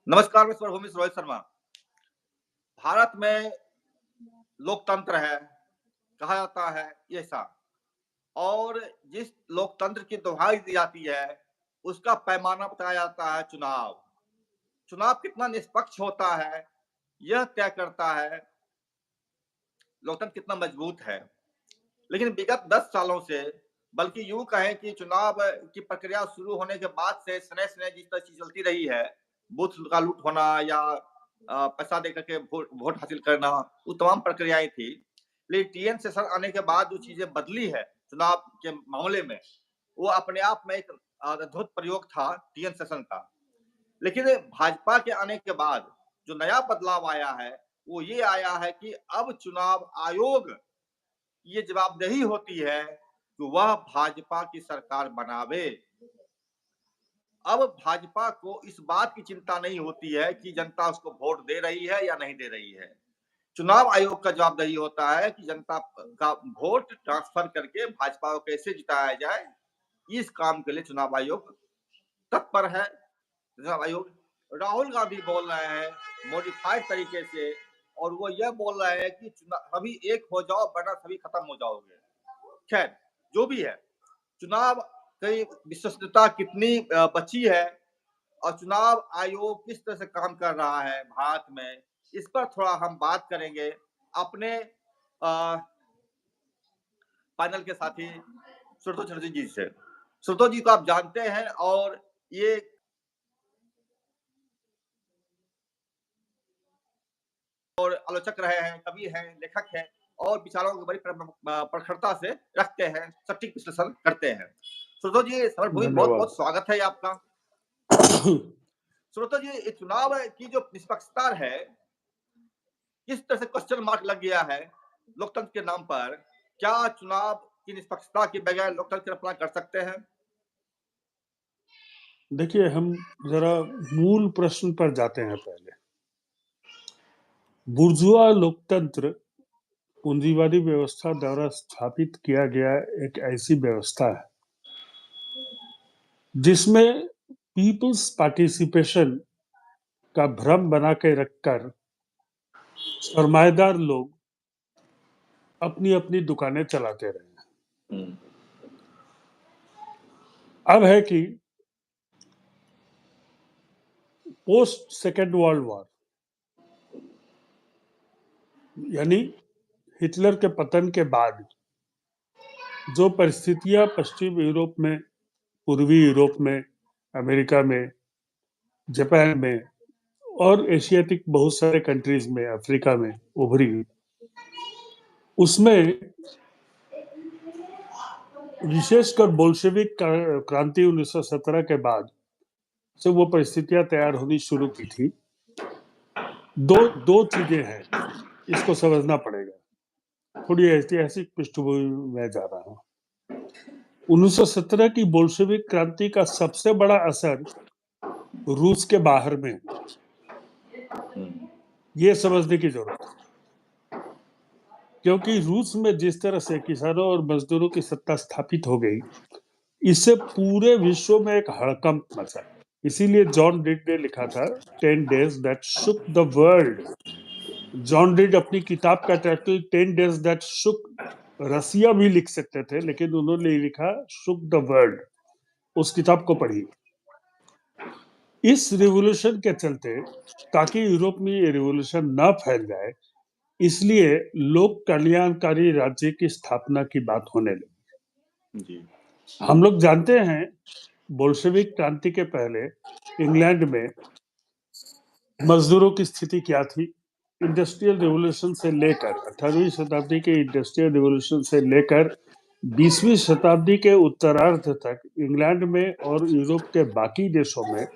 नमस्कार, मैं स्वरभूमि रोहित शर्मा। भारत में लोकतंत्र है, कहा जाता है ये ऐसा और जिस लोकतंत्र की दुहाई दी जाती है, उसका पैमाना बताया जाता है चुनाव। चुनाव कितना निष्पक्ष होता है, यह तय करता है लोकतंत्र कितना मजबूत है। लेकिन विगत 10 सालों से बल्कि यूँ कहें कि चुनाव की प्रक्रिया शुरू होने के बाद से सने-सने जिस तरह से चलती रही है, बूथ का लूट होना या पैसा देकर के वोट हासिल करना, वो तमाम प्रक्रियाएँ थी। लेकिन टीएन शेषन आने के बाद जो चीज़ें बदली है चुनाव के मामले में, वो अपने आप में एक अद्भुत प्रयोग था टीएन शेषन का। लेकिन भाजपा के आने के बाद जो नया बदलाव आया है, वो ये आया है कि अब चुनाव आयोग ये जवाबदेही होती है कि वह भाजपा की सरकार बनावे। अब भाजपा को इस बात की चिंता नहीं होती है कि जनता उसको वोट दे रही है या नहीं दे रही है। चुनाव आयोग का जवाबदेही होता है कि जनता का वोट ट्रांसफर करके भाजपा को कैसे जिताया जाए, इस काम के लिए चुनाव आयोग तत्पर है। चुनाव आयोग राहुल गांधी बोल रहे हैं मॉडिफाइड तरीके से और वो यह बोल रहे हैं कि सभी एक हो जाओ वरना सभी खत्म हो जाओगे। खैर, जो भी है, चुनाव की विश्वसनीयता कितनी बची है और चुनाव आयोग किस तरह से काम कर रहा है भारत में, इस पर थोड़ा हम बात करेंगे अपने पैनल के साथी सुब्रतो चटर्जी जी से। सुब्रतो जी को आप जानते हैं और ये और आलोचक रहे हैं, कवि हैं, लेखक हैं और विचारों को बड़ी प्रखरता से रखते हैं, सटीक विश्लेषण करते हैं। सुब्रतो जी, समरभूमि धन्यवाद। बहुत-बहुत स्वागत है आपका। सुब्रतो जी, चुनाव की जो निष्पक्षता है, किस तरह से क्वेश्चन मार्क लग गया है लोकतंत्र के नाम पर। क्या चुनाव की निष्पक्षता के बगैर लोकतंत्र की कल्पना कर सकते हैं? देखिए, हम जरा मूल प्रश्न पर जाते हैं पहले। बुर्जुआ लोकतंत्र पूंजीवादी व्यवस्था द्वारा स्थापित किया गया एक ऐसी व्यवस्था है जिसमें पीपल्स पार्टिसिपेशन का भ्रम बना के रखकर सरमाएदार लोग अपनी अपनी दुकानें चलाते रहे। अब है कि पोस्ट सेकेंड वर्ल्ड वॉर यानी हिटलर के पतन के बाद जो परिस्थितियां पश्चिम यूरोप में, पूर्वी यूरोप में, अमेरिका में, जापान में और एशियाटिक बहुत सारे कंट्रीज में, अफ्रीका में उभरी, उसमें विशेषकर बोल्शेविक क्रांति 1917 के बाद से वो परिस्थितियां तैयार होनी शुरू की थी। दो चीजें हैं, इसको समझना पड़ेगा। थोड़ी ऐतिहासिक पृष्ठभूमि में जा रहा हूँ। 1917 की बोल्शेविक क्रांति का सबसे बड़ा असर रूस के बाहर में, ये समझने की जरूरत है, क्योंकि रूस में जिस तरह से किसानों और मजदूरों की सत्ता स्थापित हो गई, इससे पूरे विश्व में एक हड़कंप मचा। इसीलिए जॉन डीड ने लिखा था 10 days that shook the world. John Reed अपनी किताब का title 10 days that shook Russia भी लिख सकते थे, लेकिन उन्होंने लिखा शुक द वर्ल्ड। उस किताब को पढ़ी। इस रिवॉल्यूशन के चलते, ताकि यूरोप में ये रिवॉल्यूशन न फैल जाए, इसलिए लोक कल्याणकारी राज्य की स्थापना की बात होने लगी। हम लोग जानते हैं बोल्शेविक क्रांति के पहले इंग्लैंड में मजदूरों की स्थिति क्या थी। इंडस्ट्रियल रिवॉल्यूशन से लेकर 18वीं शताब्दी के इंडस्ट्रियल रिवॉल्यूशन से लेकर 20वीं शताब्दी के उत्तरार्ध तक इंग्लैंड में और यूरोप के बाकी देशों में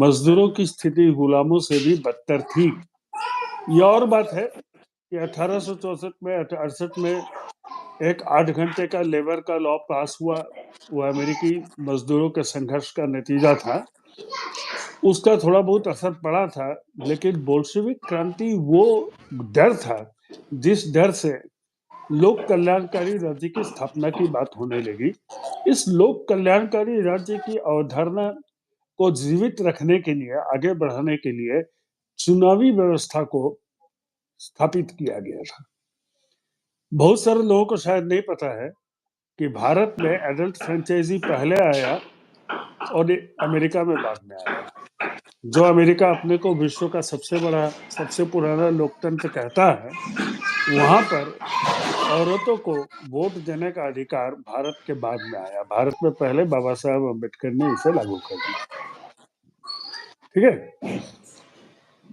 मजदूरों की स्थिति गुलामों से भी बदतर थी। यह और बात है कि 1864 में 68 में एक 8 घंटे का लेबर का लॉ पास हुआ। वो अमेरिकी मजदूरों के संघर्ष का नतीजा था। उसका थोड़ा बहुत असर पड़ा था, लेकिन बोल्शेविक क्रांति वो डर था जिस डर से लोक कल्याणकारी राज्य की स्थापना की बात होने लगी। इस लोक कल्याणकारी राज्य की अवधारणा को जीवित रखने के लिए, आगे बढ़ाने के लिए चुनावी व्यवस्था को स्थापित किया गया था। बहुत सारे लोगों को शायद नहीं पता है कि भारत में एडल्ट फ्रेंचाइजी पहले आया और अमेरिका में बाद में आया। जो अमेरिका अपने को विश्व का सबसे बड़ा, सबसे पुराना लोकतंत्र कहता है, वहां पर औरतों को वोट देने का अधिकार भारत के बाद में आया। भारत में पहले बाबा साहब अम्बेडकर ने इसे लागू कर दिया। ठीक है।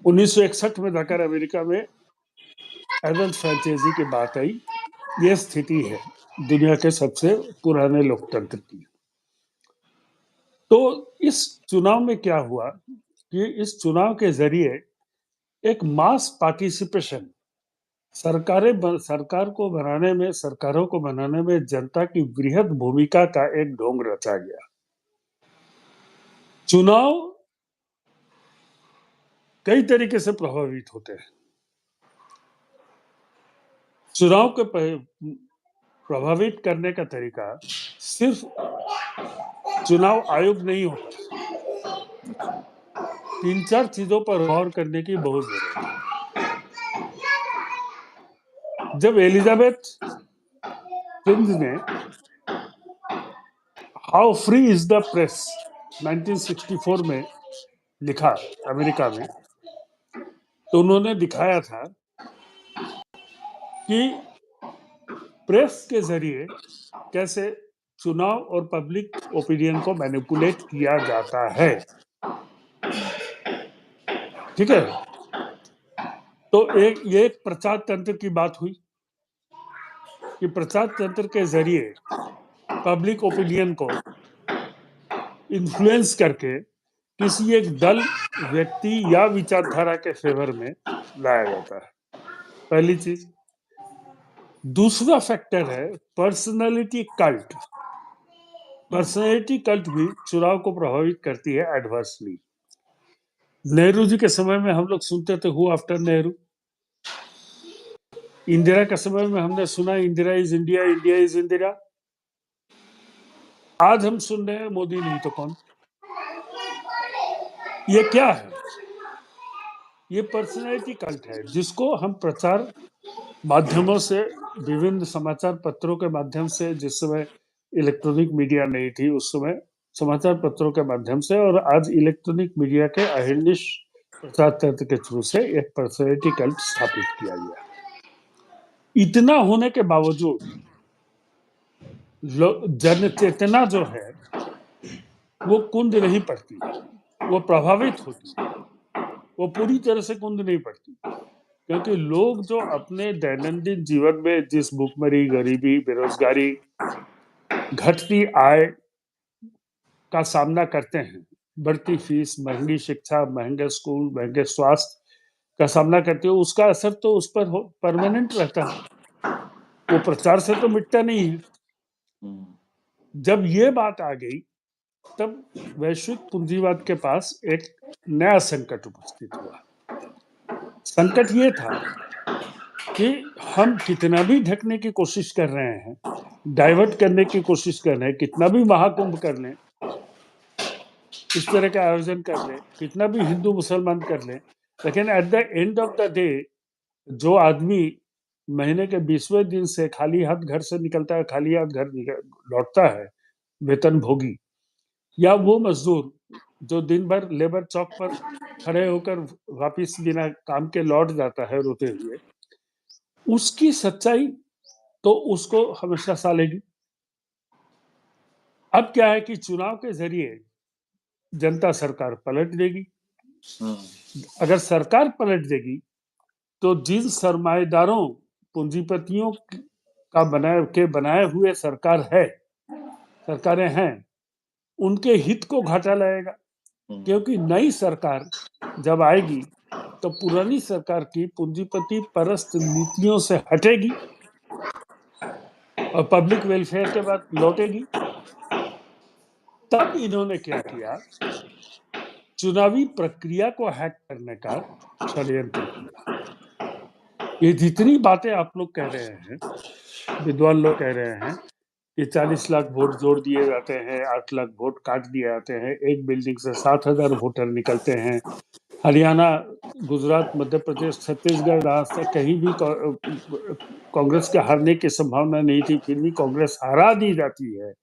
1961 में जाकर अमेरिका में एडल्ट फ्रेंचाइजी की बात आई। यह स्थिति है दुनिया के सबसे पुराने लोकतंत्र की। तो इस चुनाव में क्या हुआ कि इस चुनाव के जरिए एक मास पार्टिसिपेशन, सरकारों को बनाने में जनता की वृहद भूमिका का एक ढोंग रचा गया। चुनाव कई तरीके से प्रभावित होते हैं। चुनाव को प्रभावित करने का तरीका सिर्फ चुनाव आयोग नहीं होता। 3-4 चीजों पर गौर करने की बहुत जरूरत है। जब एलिजाबेथ प्रिंस ने how free is the press 1964 में लिखा अमेरिका में, तो उन्होंने दिखाया था कि प्रेस के जरिए कैसे चुनाव और पब्लिक ओपिनियन को मैनिपुलेट किया जाता है। ठीक है। तो ये एक प्रचार तंत्र की बात हुई कि प्रचार तंत्र के जरिए पब्लिक ओपिनियन को इन्फ्लुएंस करके किसी एक दल, व्यक्ति या विचारधारा के फेवर में लाया जाता है। पहली चीज। दूसरा फैक्टर है पर्सनालिटी कल्ट। पर्सनालिटी कल्ट भी चुनाव को प्रभावित करती है एडवर्सली। नेहरू जी के समय में हम लोग सुनते थे हु आफ्टर नेहरू। इंदिरा के समय में हमने सुना Indira is India, India is Indira. आज हम सुन रहे हैं मोदी नहीं तो कौन। ये क्या है? ये पर्सनैलिटी कल्ट है, जिसको हम प्रचार माध्यमों से, विभिन्न समाचार पत्रों के माध्यम से, जिस समय इलेक्ट्रॉनिक मीडिया नहीं थी उस समय समाचार पत्रों के माध्यम से, और आज इलेक्ट्रॉनिक मीडिया के अहिर्निश प्रचार तंत्र के थ्रू से एक पर्सनैलिटी कल्ट स्थापित किया गया। इतना होने के बावजूद जन चेतना जो है वो कुंद नहीं पड़ती, वो प्रभावित होती है, वो पूरी तरह से कुंद नहीं पड़ती। क्योंकि लोग जो अपने दैनंदिन जीवन में जिस भूखमरी, गरीबी, बेरोजगारी, घटती आय का सामना करते हैं, बढ़ती फीस, महंगी शिक्षा, महंगे स्कूल, महंगे स्वास्थ्य का सामना करते हो, उसका असर तो उस पर परमानेंट रहता है, वो प्रचार से तो मिटता नहीं है। जब ये बात आ गई तब वैश्विक पूंजीवाद के पास एक नया संकट उपस्थित हुआ। संकट ये था कि हम कितना भी ढकने की कोशिश कर रहे हैं, डाइवर्ट करने की कोशिश कर रहे हैं, कितना भी महाकुंभ कर लें, इस तरह का आयोजन कर लें, कितना भी हिंदू मुसलमान कर लें, लेकिन at the end of the day जो आदमी महीने के 20वें दिन से खाली हाथ घर से निकलता है, खाली हाथ घर लौटता है, वेतन भोगी, या वो मजदूर जो दिन भर लेबर चौक पर खड़े होकर वापिस बिना काम के लौट जाता है रोते हुए, उसकी सच्चाई तो उसको हमेशा सालेगी। अब क्या है कि चुनाव के जरिए जनता सरकार पलट देगी। अगर सरकार पलट देगी तो जिन सरमाएदारों, पूंजीपतियों का बनाए हुए सरकारें हैं, उनके हित को घाटा लगेगा। क्योंकि नई सरकार जब आएगी तो पुरानी सरकार की पूंजीपति परस्त नीतियों से हटेगी और पब्लिक वेलफेयर के बाद लौटेगी। तब इन्होंने क्या किया, चुनावी प्रक्रिया को हैक करने का षड्यंत्र किया। ये जितनी बातें आप लोग कह रहे हैं, विद्वान लोग कह रहे हैं कि 40 लाख वोट जोड़ दिए जाते हैं, 8 लाख वोट काट दिए जाते हैं, एक बिल्डिंग से 7,000 वोटर निकलते हैं। हरियाणा, गुजरात, मध्य प्रदेश, छत्तीसगढ़, राजस्थान कहीं भी कांग्रेस के हारने की संभावना नहीं थी, फिर भी कांग्रेस हरा दी जाती है।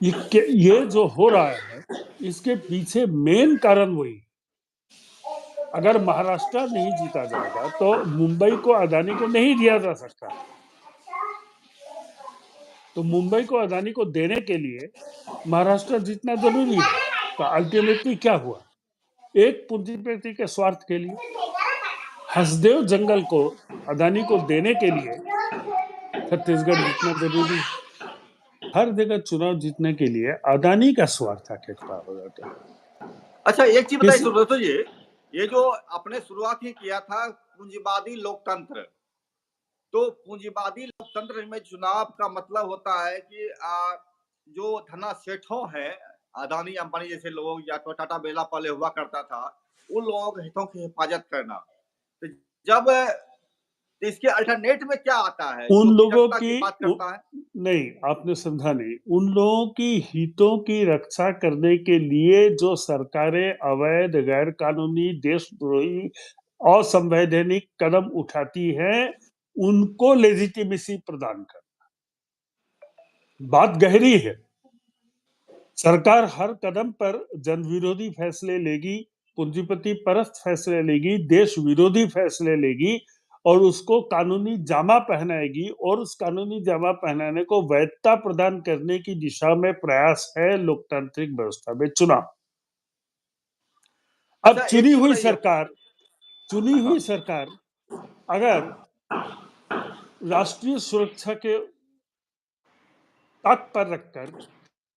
ये जो हो रहा है, इसके पीछे मेन कारण वही, अगर महाराष्ट्र नहीं जीता जाएगा तो मुंबई को अदानी को नहीं दिया जा सकता। तो मुंबई को अदानी को देने के लिए महाराष्ट्र जीतना जरूरी है। तो अल्टीमेटली क्या हुआ, एक पूंजीपति के स्वार्थ के लिए हसदेव जंगल को अदानी को देने के लिए छत्तीसगढ़ जीतना जरूरी है। हर जगह चुनाव जीतने के लिए अदानी का स्वार्थ आके खड़ा हो जाता है। अच्छा, एक चीज बताइए किस सुब्रत जी, ये जो आपने शुरुआत ही किया था पूंजीवादी लोकतंत्र, तो पूंजीवादी लोकतंत्र में चुनाव का मतलब होता है कि जो धना सेठों हैं, अदानी अंबानी जैसे लोग या तो टाटा बिरला पहले हुआ करता था, उन लोगों के हितों की हिफाजत करना। तो जब इसके अल्टरनेट में क्या आता है उन जो कि लोगों जनता की बात करता है? नहीं, आपने समझा नहीं। उन लोगों की हितों की रक्षा करने के लिए जो सरकारें अवैध, गैर कानूनी, देशद्रोही, असंवैधानिक कदम उठाती हैं, उनको लेजिटिमेसी प्रदान करना। बात गहरी है। सरकार हर कदम पर जन विरोधी फैसले लेगी, पूंजीपति परस्त फैसले लेगी, देश विरोधी फैसले लेगी और उसको कानूनी जामा पहनाएगी, और उस कानूनी जामा पहनाने को वैधता प्रदान करने की दिशा में प्रयास है लोकतांत्रिक व्यवस्था में चुनाव। अब अच्छा, एक चुनी चीज हुई बताइए। सरकार अगर राष्ट्रीय सुरक्षा के ताक पर रखकर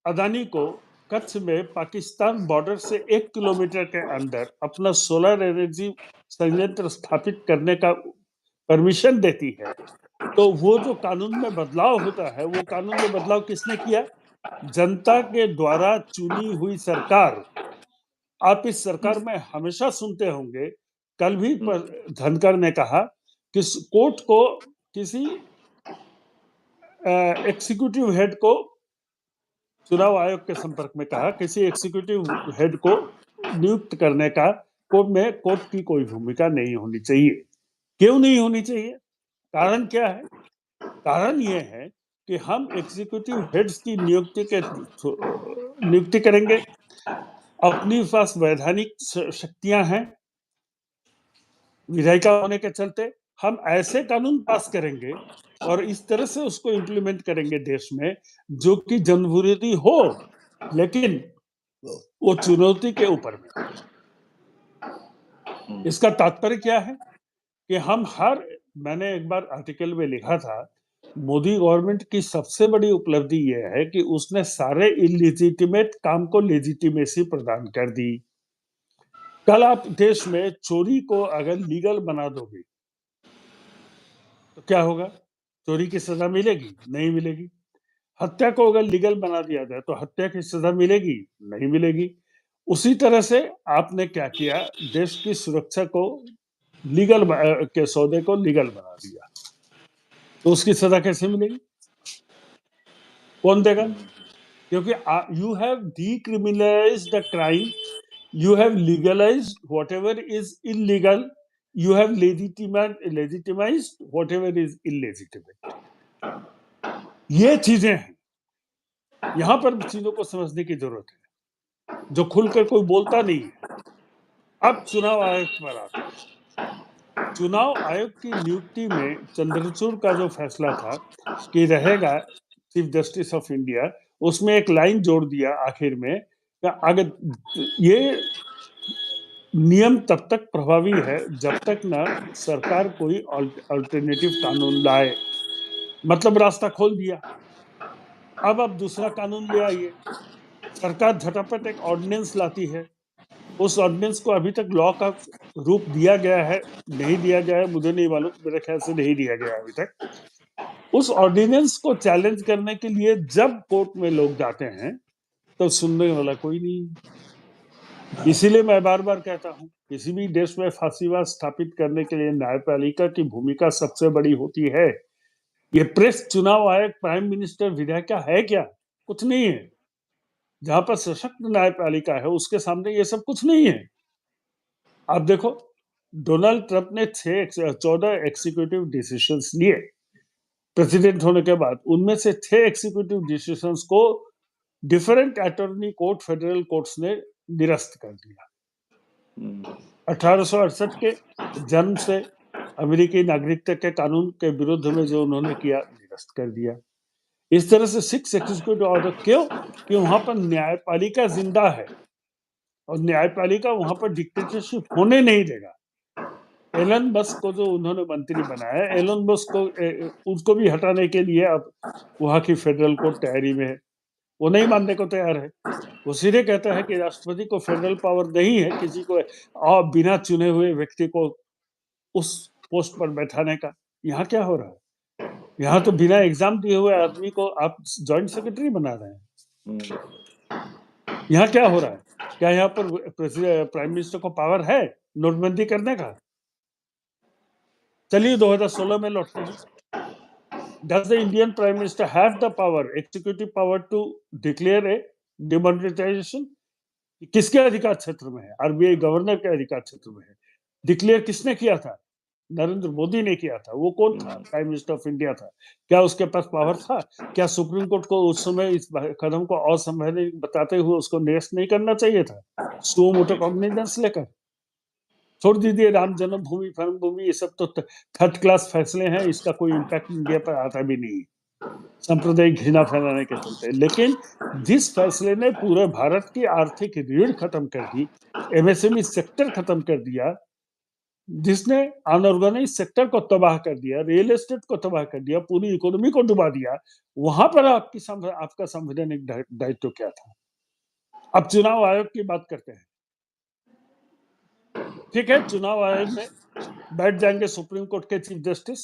अदानी को कच्छ में पाकिस्तान बॉर्डर से 1 किलोमीटर के अंदर अपना सोलर एनर्जी संयंत्र स्थापित करने का परमिशन देती है, तो वो जो कानून में बदलाव होता है, वो कानून में बदलाव किसने किया? जनता के द्वारा चुनी हुई सरकार। आप इस सरकार में हमेशा सुनते होंगे, कल भी धनखड़ ने कहा कि कोर्ट को किसी एग्जीक्यूटिव हेड को, चुनाव आयोग के संपर्क में कहा, किसी एग्जीक्यूटिव हेड को नियुक्त करने का कोर्ट की कोई भूमिका नहीं होनी चाहिए। क्यों नहीं होनी चाहिए? कारण क्या है? कारण यह है कि हम एग्जीक्यूटिव हेड्स की नियुक्ति करेंगे, अपनी पास वैधानिक शक्तियां हैं, विधायिका होने के चलते हम ऐसे कानून पास करेंगे और इस तरह से उसको इम्प्लीमेंट करेंगे देश में, जो कि जनविरोधी हो, लेकिन वो चुनौती के ऊपर में। इसका तात्पर्य क्या है कि मैंने एक बार आर्टिकल में लिखा था, मोदी गवर्नमेंट की सबसे बड़ी उपलब्धि यह है कि उसने सारे इलीजिटिमेट काम को लेजिटिमेसी प्रदान कर दी। कल आप देश में चोरी को अगर लीगल बना दोगे तो क्या होगा? चोरी की सजा मिलेगी? नहीं मिलेगी। हत्या को अगर लीगल बना दिया जाए तो हत्या की सजा मिलेगी? नहीं मिलेगी। उसी तरह से आपने क्या किया, देश की सुरक्षा को लीगल के सौदे को लीगल बना दिया, तो उसकी सजा कैसे मिलेगी? कौन देगा? क्योंकि you have decriminalised the crime, you have legalized whatever is illegal, you have legitimized whatever is illegitimate. ये चीजें हैं, यहां पर चीजों को समझने की जरूरत है, जो खुलकर कोई बोलता नहीं है। अब चुनाव आयोग पर आते हैं। चुनाव आयोग की नियुक्ति में चंद्रचूड़ का जो फैसला था कि रहेगा चीफ जस्टिस ऑफ इंडिया, उसमें एक लाइन जोड़ दिया आखिर में, अगर ये नियम तब तक प्रभावी है जब तक ना सरकार कोई अल्टरनेटिव कानून लाए, मतलब रास्ता खोल दिया। अब आप दूसरा कानून ले आइए। सरकार झटापट एक ऑर्डिनेंस लाती है, उस ऑर्डिनेंस को अभी तक लॉ का रूप दिया गया है, नहीं दिया गया है, मुझे नहीं मालूम, मेरे ख्याल से नहीं दिया गया अभी तक। उस ऑर्डिनेंस को चैलेंज करने के लिए जब कोर्ट में लोग जाते हैं तो सुनने वाला कोई नहीं। इसीलिए मैं बार बार कहता हूं, किसी भी देश में फांसीवाद स्थापित करने के लिए न्यायपालिका की भूमिका सबसे बड़ी होती है। ये प्रेस चुनाव आयोग प्राइम मिनिस्टर विधायक है क्या? कुछ नहीं है। जहां पर सशक्त न्यायपालिका है उसके सामने ये सब कुछ नहीं है। आप देखो, डोनाल्ड ट्रंप ने 14 एग्जीक्यूटिव डिसीजंस लिए प्रेसिडेंट होने के बाद। उनमें से 6 एग्जीक्यूटिव डिसीजंस को different attorney court, federal courts ने निरस्त कर दिया। 1868 के जन्म से अमेरिकी नागरिकता के कानून के विरुद्ध में जो उन्होंने किया, निरस्त कर दिया। इस तरह से 6 एग्जीक्यूटिव ऑर्डर। क्यों? कि वहां पर न्यायपालिका जिंदा है और न्यायपालिका वहां पर डिक्टेटरशिप होने नहीं देगा। एलन मस्क को जो उन्होंने मंत्री बनाया, एलन मस्क को उसको भी हटाने के लिए अब वहां की फेडरल कोर्ट तैयारी में है। वो नहीं मानने को तैयार है। वो सीधे कहता है कि राष्ट्रपति को फेडरल पावर नहीं है किसी को और बिना चुने हुए व्यक्ति को उस पोस्ट पर बैठाने का। यहाँ क्या हो रहा है? यहाँ तो बिना एग्जाम दिए हुए आदमी को आप जॉइंट सेक्रेटरी बना रहे हैं। यहाँ क्या हो रहा है? क्या यहाँ पर प्राइम मिनिस्टर को पावर है नोटबंदी करने का? चलिए 2016 में लौटते हैं। Does the Indian Prime Minister have the power, executive power to declare a demonetization? किसके अधिकार क्षेत्र में है? आरबीआई गवर्नर के अधिकार क्षेत्र में है। डिक्लेयर किसने किया था? नरेंद्र मोदी ने किया था। वो कौन था? प्राइम मिनिस्टर ऑफ इंडिया था। क्या उसके पास पावर था? क्या सुप्रीम कोर्ट को उस समय इस कदम को असंवैधानिक बताते हुए उसको निरस्त नहीं करना चाहिए था? सो मोटो कॉग्निजेंस लेकर छोड़ दीजिए। राम जन्मभूमि, भूमि, ये सब तो थर्ड क्लास फैसले हैं। इसका कोई इम्पैक्ट इंडिया पर आता भी नहीं, सांप्रदायिक घृणा फैलाने के चलते। लेकिन जिस फैसले ने पूरे भारत की आर्थिक रीढ़ खत्म कर दी, एमएसएमई सेक्टर खत्म कर दिया, जिसने अनऑर्गेनाइज सेक्टर को तबाह कर दिया, रियल एस्टेट को तबाह कर दिया, पूरी इकोनॉमी को डुबा दिया, वहां पर आपका संवैधानिक दायित्व क्या था? अब चुनाव आयोग की बात करते हैं। ठीक है, चुनाव आयोग में बैठ जाएंगे सुप्रीम कोर्ट के चीफ जस्टिस।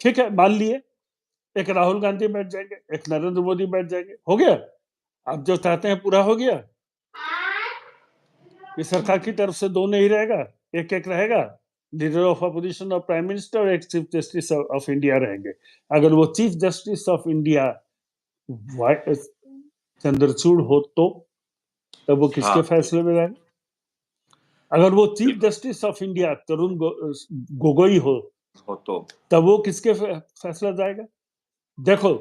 ठीक है, मान लिए एक राहुल गांधी बैठ जाएंगे, एक नरेंद्र मोदी बैठ जाएंगे। हो गया? आप जो चाहते हैं पूरा हो गया। ये सरकार की तरफ से 2 नहीं रहेगा, एक एक रहेगा। लीडर ऑफ अपोजिशन और प्राइम मिनिस्टर और एक चीफ जस्टिस ऑफ इंडिया रहेंगे। अगर वो chief justice of India Chandrachud हो तो तब वो किसके फैसले में जाएगा? अगर वो chief justice of India Tarun Gogoi हो तो तब वो किसके फैसला जाएगा? देखो,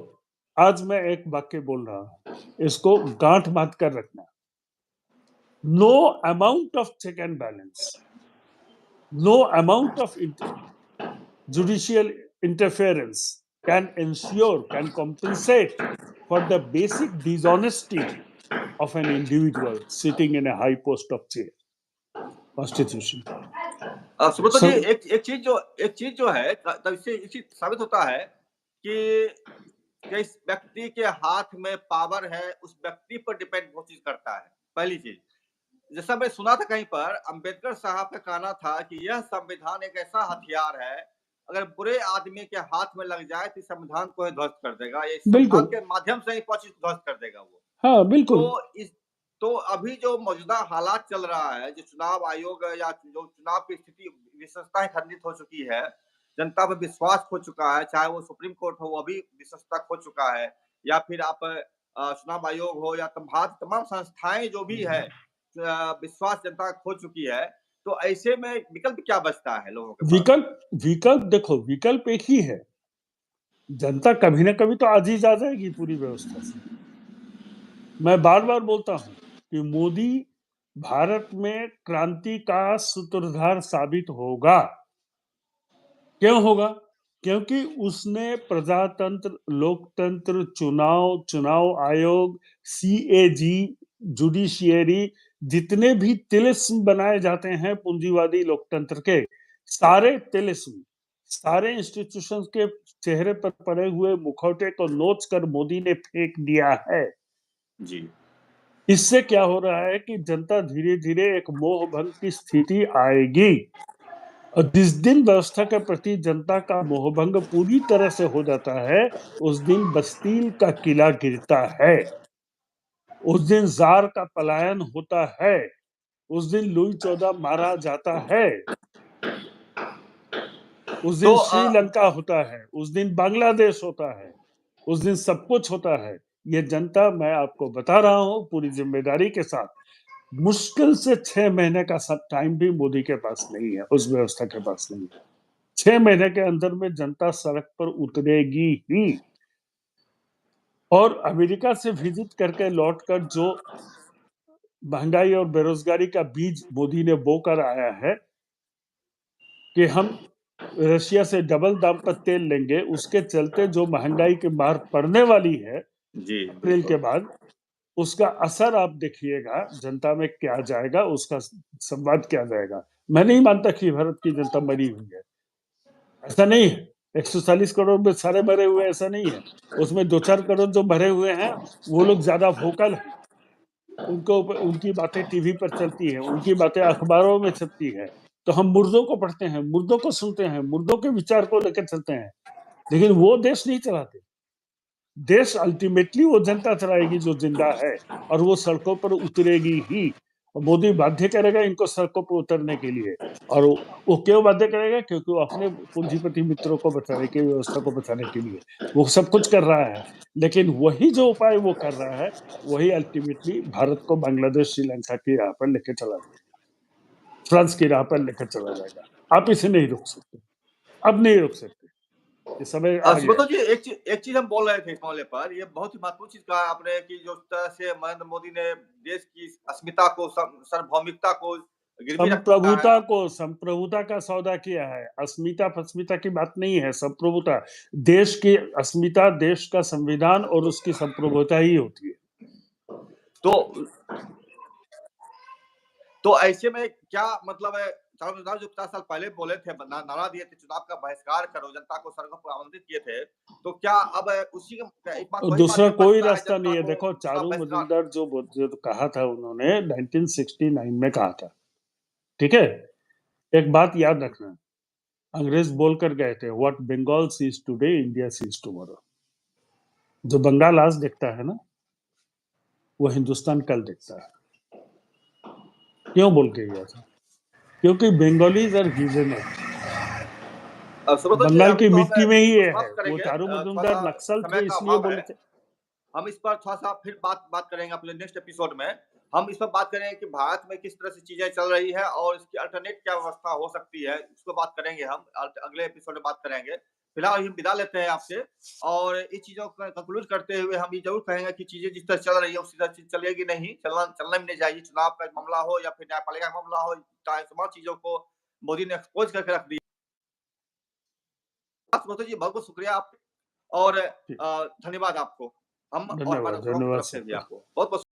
आज मैं एक वाक्य बोल रहा हूं, इसको गांठ बांध कर रखना। No amount of check and balance, no amount of judicial interference can ensure, can compensate for the basic dishonesty of an individual sitting in a high post of chair. Constitution. Subrata ji, एक चीज जो है तब इससे इसी साबित होता है कि जिस व्यक्ति के हाथ में पावर है उस व्यक्ति पर डिपेंड वो चीज करता है। पहली चीज, जैसा मैं सुना था कहीं पर, अंबेडकर साहब का कहना था कि यह संविधान एक ऐसा हथियार है, अगर बुरे आदमी के हाथ में लग जाए तो संविधान को ही ध्वस्त कर देगा। ये संविधान के माध्यम से ही ध्वस्त कर देगा वो। हाँ, बिल्कुल। तो अभी जो मौजूदा हालात चल रहा है, जो चुनाव आयोग या जो चुनाव की स्थिति विश्वसनीयता खंडित हो चुकी है, जनता पर विश्वास खो चुका है, चाहे वो सुप्रीम कोर्ट हो वो भी विश्वसनीयता खो चुका है, या फिर आप चुनाव आयोग हो या तमाम संस्थाएं जो भी है, विश्वास जनता खो चुकी है। तो ऐसे में विकल्प क्या बचता है लोगों के पास? विकल्प देखो, विकल्प एक ही है। जनता कभी ना कभी तो आजीज आ जाएगी पूरी व्यवस्था से। मैं बार बार बोलता हूं कि मोदी भारत में क्रांति का सूत्रधार साबित होगा। क्यों होगा? क्योंकि उसने प्रजातंत्र, लोकतंत्र, चुनाव आयोग, सीएजी, जुडिशियरी, जितने भी तिलिस्म बनाए जाते हैं पूंजीवादी लोकतंत्र के, सारे तिलिस्म, सारे इंस्टीट्यूशंस के चेहरे पर पड़े हुए मुखौटे को नोच कर मोदी ने फेंक दिया है। जी। इससे क्या हो रहा है कि जनता धीरे धीरे एक मोह भंग की स्थिति आएगी, और जिस दिन व्यवस्था के प्रति जनता का मोहभंग पूरी तरह से हो जाता है, उस दिन बस्तील का किला गिरता है, उस दिन जार का पलायन होता है, उस दिन लुई 14 मारा जाता है। उस दिन तो श्रीलंका होता है, उस दिन बांग्लादेश होता है, उस दिन सब कुछ होता है। ये जनता, मैं आपको बता रहा हूं पूरी जिम्मेदारी के साथ, मुश्किल से 6 महीने का सब टाइम भी मोदी के पास नहीं है, उस व्यवस्था के पास नहीं है। 6 महीने के अंदर में जनता सड़क पर उतरेगी ही। और अमेरिका से विजिट करके लौटकर जो महंगाई और बेरोजगारी का बीज मोदी ने बो कर आया है कि हम रशिया से डबल दाम पर तेल लेंगे, उसके चलते जो महंगाई की मार पड़ने वाली है जी अप्रैल के बाद, उसका असर आप देखिएगा जनता में क्या जाएगा, उसका संवाद क्या जाएगा। मैं नहीं मानता कि भारत की जनता मरी हुई है, ऐसा नहीं है। 140 करोड़ में सारे मरे हुए ऐसा नहीं है। उसमें 2-4 करोड़ जो मरे हुए हैं वो लोग ज्यादा वोकल हैं, उनको उनकी बातें टीवी पर चलती है, उनकी बातें अखबारों में छपती है, तो हम मुर्दों को पढ़ते हैं, मुर्दों को सुनते हैं, मुर्दों के विचार को लेकर चलते हैं, लेकिन वो देश नहीं चलाते। देश अल्टीमेटली वो जनता चलाएगी जो जिंदा है, और वो सड़कों पर उतरेगी ही। और मोदी बाध्य करेगा इनको सड़कों पर उतरने के लिए। और वो क्यों बाध्य करेगा? क्योंकि वो अपने पूंजीपति मित्रों को बचाने की, व्यवस्था को बचाने के लिए वो सब कुछ कर रहा है। लेकिन वही जो उपाय वो कर रहा है, वही अल्टीमेटली भारत को बांग्लादेश, श्रीलंका की राह पर लेकर चला जाएगा, फ्रांस की राह पर लेकर चला जाएगा। आप इसे नहीं रोक सकते, अब नहीं रोक सकते, ये समय आ गया। सुब्रत जी, एक चीज हम बोल रहे थे इस मामले पर, ये बहुत ही महत्वपूर्ण चीज कहा आपने कि जो तरह से नरेंद्र मोदी ने देश की अस्मिता को, सार्वभौमिकता को गिरवी रखा है। संप्रभुता का सौदा किया है। अस्मिता फस्मिता की बात नहीं है, संप्रभुता। देश की अस्मिता, देश का संविधान और उसकी संप्रभुता ही होती है। तो तो ऐसे में क्या मतलब है, चारों जो 50 साल पहले बोले थे, नारा दिए थे, चुनाव का बहिष्कार करो, जनता को सड़कों पर आमंत्रित किए थे, तो क्या अब उसी का एक बात, वही बात दूसरा में कोई बचता है रास्ता जनता नहीं है। को देखो, चुनाव चारू बहिष्कार? मजुमदार जो कहा था उन्होंने 1969 में कहा था, ठीक है। एक बात याद रखना, अंग्रेज बोल कर गए थे, what Bengal sees today India sees tomorrow. जो बंगाल आज देखता है ना, वो हिंदुस्तान कल देखता है। क्यों बोल के गया था? क्योंकि बंगालीज आर विजनरी। सुब्रत जी, बंगाल अभी की तो हम मिट्टी में ही इसको ये है। समाप्त वो करेंगे, चारू थोड़ा मजुमदार सा नक्सल समय थे, का इसलिए अभाव है। बोले थे। हम इस पर थोड़ा सा फिर बात करेंगे अपने नेक्स्ट एपिसोड में। हम इस पर बात करेंगे कि भारत में किस तरह से चीजें चल रही है और इसकी अल्टरनेट क्या व्यवस्था हो सकती है, इसको बात करेंगे हम अगले एपिसोड में बात करेंगे। फिलहाल हम विदा लेते हैं आपसे, और इस चीजों को कंक्लूड करते हुए हम ये जरूर कहेंगे कि चीजें जिस तरह चल रही है उसी तरह से चलेगी नहीं, चलना भी नहीं चाहिए। चुनाव का मामला हो या फिर न्यायपालिका का मामला हो, तमाम चीजों को मोदी ने एक्सपोज करके रख दिया। जी, बहुत बहुत शुक्रिया आप, और धन्यवाद आपको, हम और हमारे धन्यवाद, श्रोताओं की धन्यवाद तरफ से भी सर। आपको बहुत बहुत